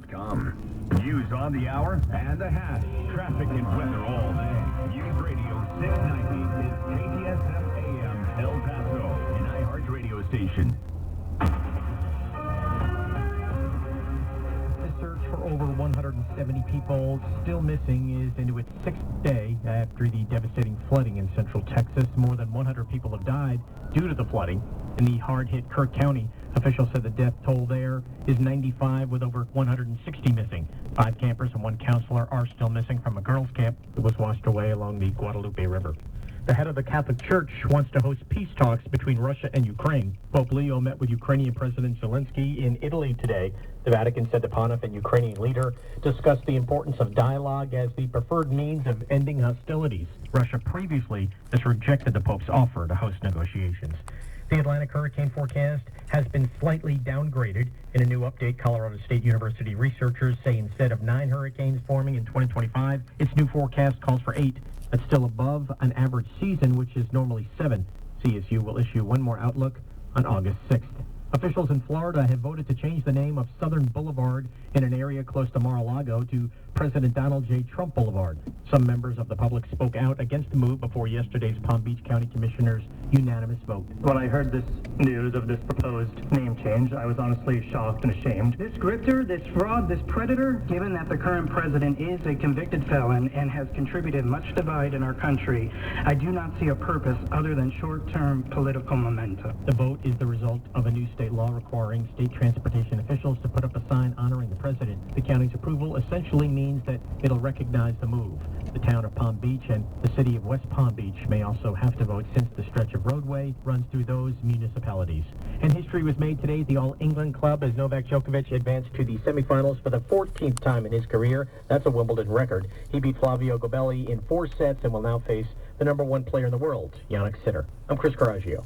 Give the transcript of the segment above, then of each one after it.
Com. News on the hour and the hash. Traffic and weather all day. News Radio 690 is KTSF AM El Paso, an iHeart radio station. The search for over 170 people still missing is into its sixth day after the devastating flooding in central Texas. More than 100 people have died due to the flooding in the hard-hit Kirk County. Officials said the death toll there is 95, with over 160 missing. 5 campers and 1 counselor are still missing from a girls' camp that was washed away along the Guadalupe River. The head of the Catholic Church wants to host peace talks between Russia and Ukraine. Pope Leo met with Ukrainian President Zelensky in Italy today. The Vatican said the pontiff and Ukrainian leader discussed the importance of dialogue as the preferred means of ending hostilities. Russia previously has rejected the Pope's offer to host negotiations. The Atlantic hurricane forecast has been slightly downgraded. In a new update, Colorado State University researchers say instead of 9 hurricanes forming in 2025, its new forecast calls for 8. That's still above an average season, which is normally 7. CSU will issue one more outlook on August 6th. Officials in Florida have voted to change the name of Southern Boulevard in an area close to Mar-a-Lago to President Donald J. Trump Boulevard. Some members of the public spoke out against the move before yesterday's Palm Beach County Commissioner's unanimous vote. When I heard this news of this proposed name change, I was honestly shocked and ashamed. This grifter, this fraud, this predator, given that the current president is a convicted felon and has contributed much divide in our country, I do not see a purpose other than short-term political momentum. The vote is the result of a new state law requiring state transportation officials to put up a sign honoring the president. The county's approval essentially means that it'll recognize the move. The town of Palm Beach and the city of West Palm Beach may also have to vote since the stretch of roadway runs through those municipalities. And history was made today at the All-England Club as Novak Djokovic advanced to the semifinals for the 14th time in his career. That's a Wimbledon record. He beat Flavio Gobelli in 4 sets and will now face the number 1 player in the world, Jannik Sinner. I'm Chris Coraggio.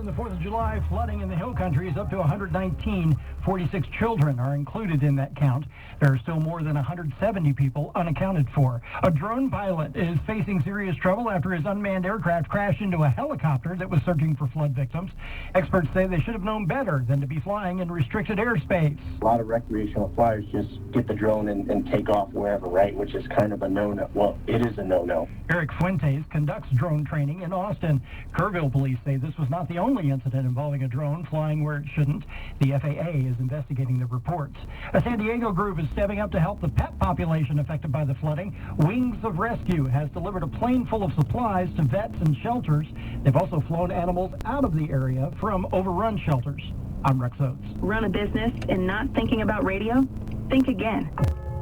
In the 4th of July flooding in the Hill Country is up to 119. 46 children are included in that count. There are still more than 170 people unaccounted for. A drone pilot is facing serious trouble after his unmanned aircraft crashed into a helicopter that was searching for flood victims. Experts say they should have known better than to be flying in restricted airspace. A lot of recreational flyers just get the drone and take off wherever, right, which is kind of a no-no. Well, it is a no-no. Eric Fuentes conducts drone training in Austin. Kerrville police say this was not the only incident involving a drone flying where it shouldn't. The FAA is investigating the reports. A San Diego group is stepping up to help the pet population affected by the flooding. Wings of Rescue has delivered a plane full of supplies to vets and shelters. They've also flown animals out of the area from overrun shelters. I'm Rex Oates. Run a business and not thinking about radio? Think again.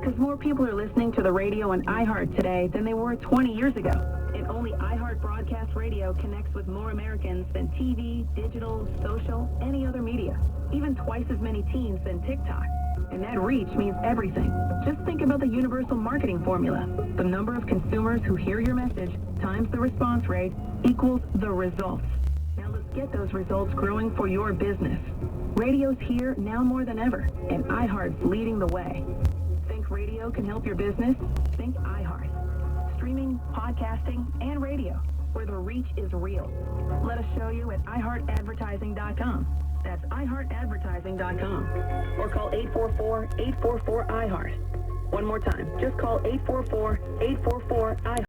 Because more people are listening to the radio on iHeart today than they were 20 years ago. And only iHeart Broadcast Radio connects with more Americans than TV, digital, social, any other media. Even twice as many teens than TikTok. And that reach means everything. Just think about the universal marketing formula. The number of consumers who hear your message times the response rate equals the results. Now let's get those results growing for your business. Radio's here now more than ever, and iHeart's leading the way. Think radio can help your business? Think iHeart. Streaming, podcasting, and radio, where the reach is real. Let us show you at iHeartAdvertising.com. That's iHeartAdvertising.com. Or call 844-844-iHeart. One more time, just call 844-844-iHeart.